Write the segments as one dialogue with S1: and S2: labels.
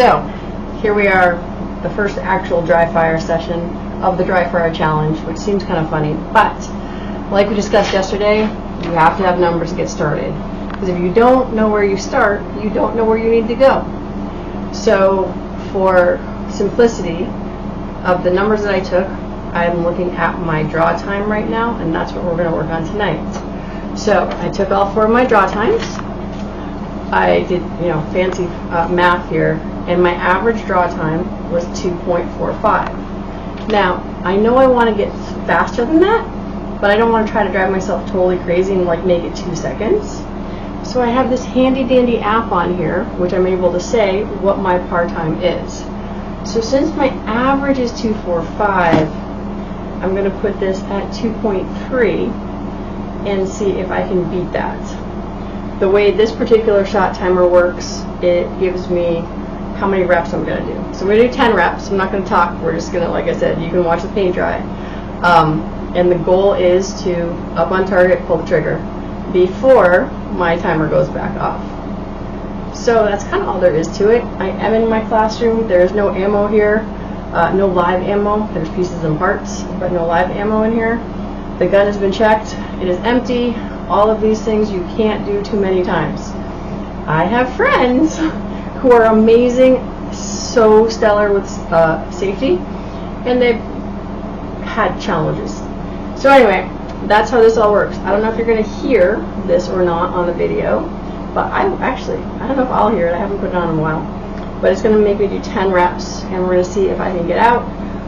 S1: So, here we are, the first actual dry fire session of the dry fire challenge, which seems kind of funny, but like we discussed yesterday, you have to have numbers to get started. Because if you don't know where you start, you don't know where you need to go. So, for simplicity of the numbers that I took, I'm looking at my draw time right now, and that's what we're going to work on tonight. So, I took all 4 of my draw times. I did, fancy math here, and my average draw time was 2.45. Now, I know I want to get faster than that, but I don't want to try to drive myself totally crazy and make it 2 seconds. So I have this handy dandy app on here, which I'm able to say what my par time is. So since my average is 2.45, I'm going to put this at 2.3 and see if I can beat that. The way this particular shot timer works, it gives me how many reps I'm going to do. So we're going to do 10 reps. I'm not going to talk. We're just going to, like I said, you can watch the paint dry. And the goal is to up on target, pull the trigger before my timer goes back off. So that's kind of all there is to it. I am in my classroom. There is no ammo here, no live ammo. There's pieces and parts, but no live ammo in here. The gun has been checked. It is empty. All of these things you can't do too many times. I have friends who are amazing, so stellar with safety, and they've had challenges. So anyway, that's how this all works. I don't know if you're going to hear this or not on the video, but I don't know if I'll hear it. I haven't put it on in a while. But it's going to make me do 10 reps, and we're going to see if I can get out,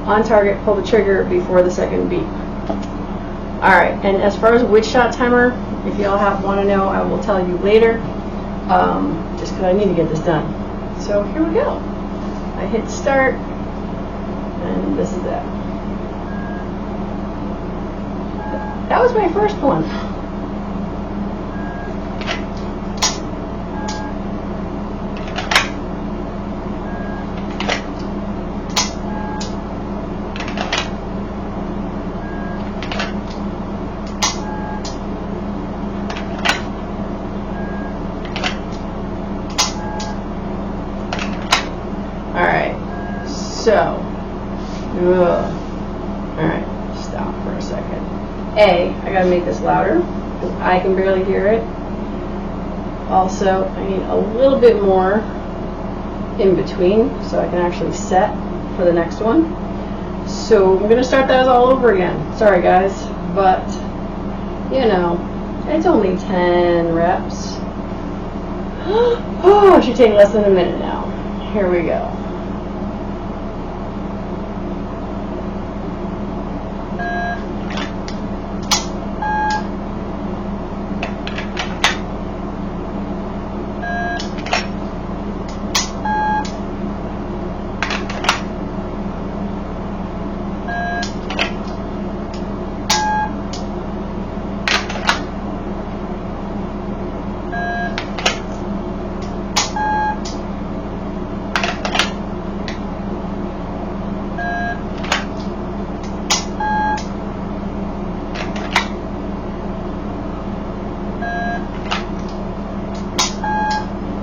S1: on target, pull the trigger before the second beep. Alright, and as far as which shot timer, if y'all want to know, I will tell you later, just because I need to get this done. So here we go. I hit start, and this is it. That was my first one. Alright, so, alright, stop for a second. I gotta make this louder, because I can barely hear it. Also, I need a little bit more in between, so I can actually set for the next one. So, I'm gonna start that all over again. Sorry guys, but, it's only 10 reps. Oh, it should take less than a minute now. Here we go.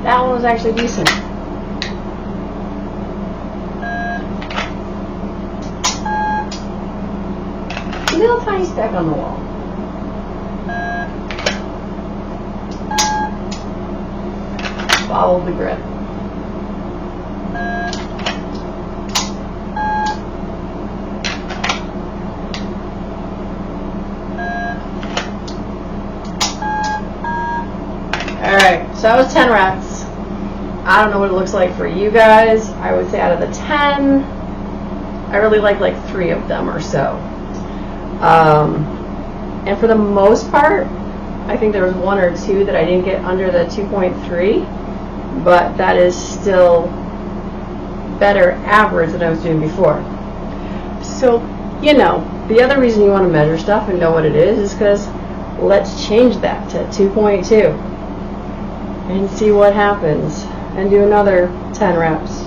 S1: That one was actually decent. A little tiny speck on the wall. Follow the grip. Alright, so that was 10 reps. I don't know what it looks like for you guys. I would say out of the 10, I really like 3 of them or so. And for the most part, I think there was 1 or 2 that I didn't get under the 2.3, but that is still better average than I was doing before. So, the other reason you want to measure stuff and know what it is because let's change that to 2.2 and see what happens. And do another 10 reps.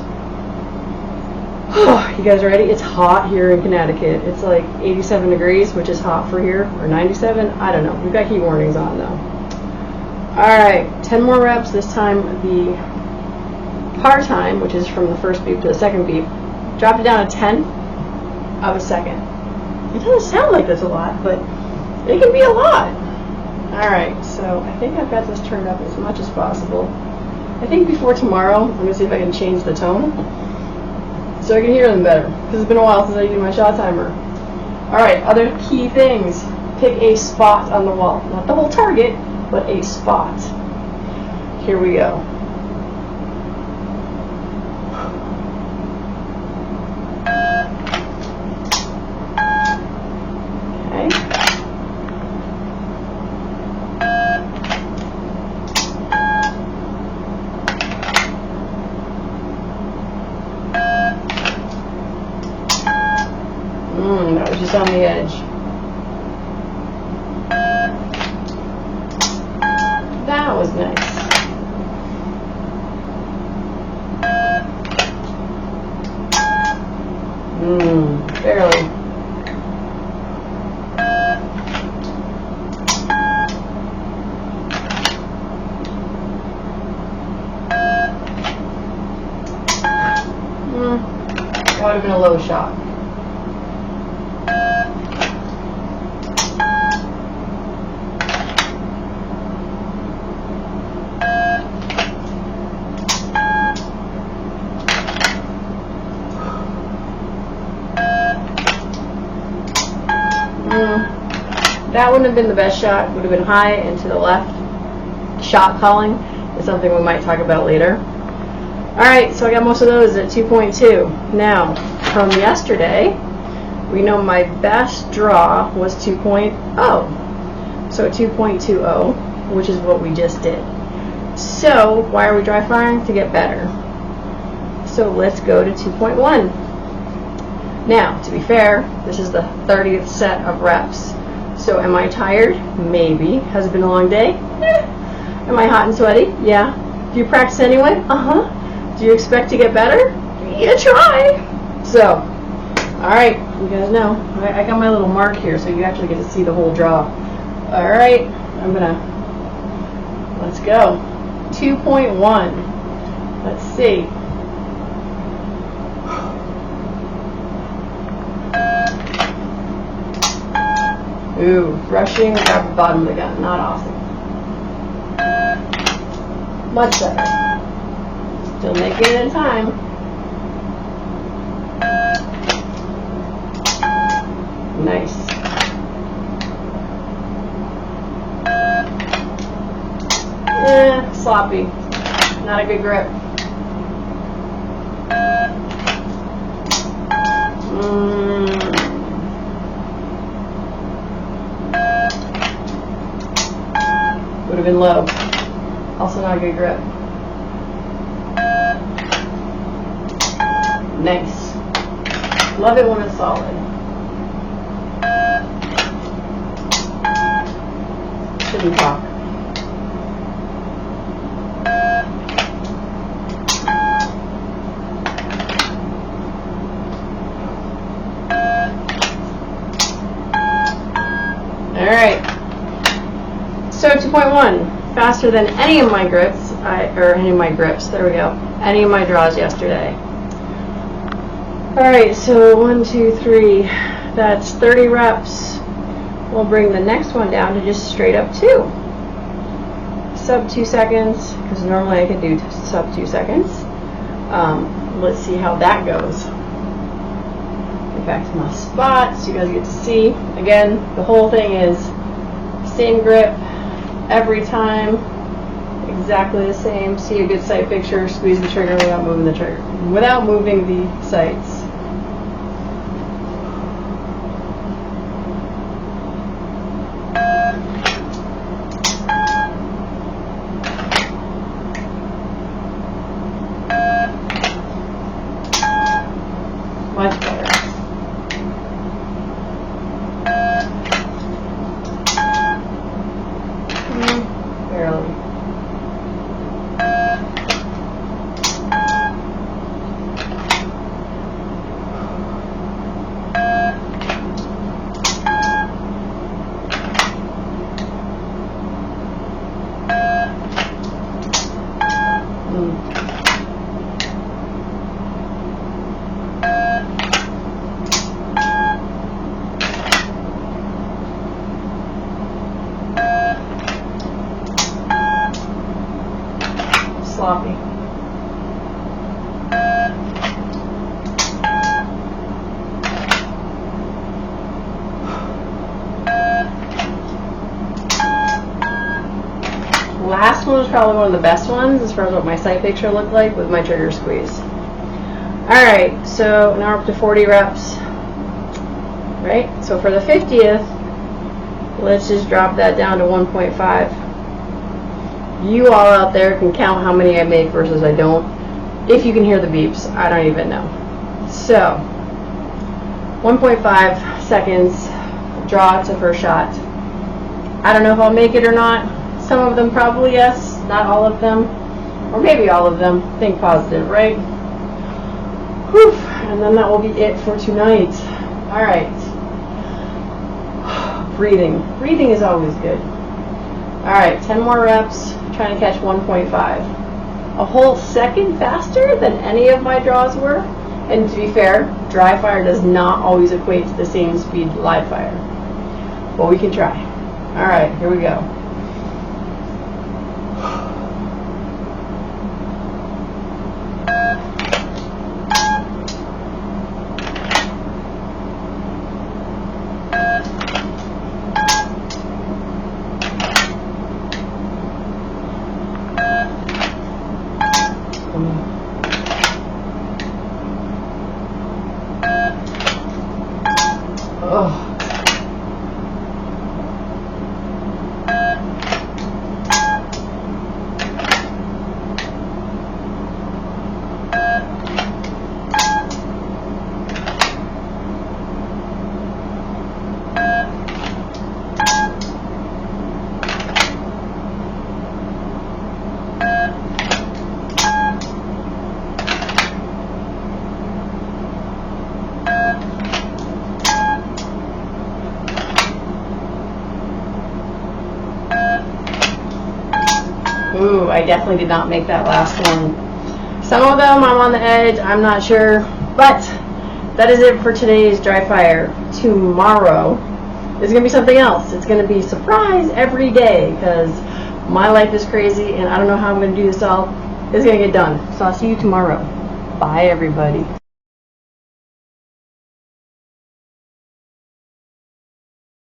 S1: You guys ready? It's hot here in Connecticut. It's 87 degrees, which is hot for here, or 97. I don't know. We've got heat warnings on though. Alright, 10 more reps. This time the par time, which is from the first beep to the second beep, dropped it down a 10th of a second. It doesn't sound like that's a lot, but it can be a lot. Alright, so I think I've got this turned up as much as possible. I think before tomorrow, I'm going to see if I can change the tone so I can hear them better, because it's been a while since I used my shot timer. Alright, other key things. Pick a spot on the wall. Not the whole target, but a spot. Here we go. That was just on the edge. That was nice. Barely. That would have been a low shot. That wouldn't have been the best shot. Would have been high and to the left. Shot calling is something we might talk about later. Alright, so I got most of those at 2.2. Now, from yesterday, we know my best draw was 2.0. So 2.20, which is what we just did. So, why are we dry firing? To get better. So let's go to 2.1. Now, to be fair, this is the 30th set of reps. So am I tired? Maybe. Has it been a long day? Am I hot and sweaty? Yeah. Do you practice anyway? Uh-huh. Do you expect to get better? You try. So, alright, you guys know. I got my little mark here so you actually get to see the whole draw. Alright, let's go. 2.1. Let's see. Ooh, rushing, grab the bottom of the gun. Not awesome. Much better. Still making it in time. Nice. Sloppy. Not a good grip. Would have been low. Also not a good grip. Nice. Love it when it's solid. Shouldn't talk. Alright. So 2.1, faster than any of my grips, there we go, any of my draws yesterday. Alright, so 1, 2, 3, that's 30 reps. We'll bring the next one down to just straight up 2. Sub 2 seconds, because normally I can do sub 2 seconds. Let's see how that goes. Get back to my spot so you guys get to see. Again, the whole thing is same grip every time, exactly the same. See a good sight picture, squeeze the trigger without moving the trigger, without moving the sights. Much better. Barely. sloppy. Last one was probably one of the best ones as far as what my sight picture looked like with my trigger squeeze. Alright, so now we're up to 40 reps. Right? So for the 50th, let's just drop that down to 1.5. You all out there can count how many I make versus I don't. If you can hear the beeps, I don't even know. So, 1.5 seconds, draw to first shot. I don't know if I'll make it or not. Some of them probably yes, not all of them. Or maybe all of them. Think positive, right? Whew. And then that will be it for tonight. Alright. Breathing. Breathing is always good. Alright, 10 more reps, trying to catch 1.5. A whole second faster than any of my draws were. And to be fair, dry fire does not always equate to the same speed live fire. But we can try. Alright, here we go. Ooh, I definitely did not make that last one. Some of them I'm on the edge, I'm not sure. But that is it for today's dry fire. Tomorrow is going to be something else. It's going to be surprise every day because my life is crazy and I don't know how I'm going to do this all. It's going to get done. So I'll see you tomorrow. Bye, everybody.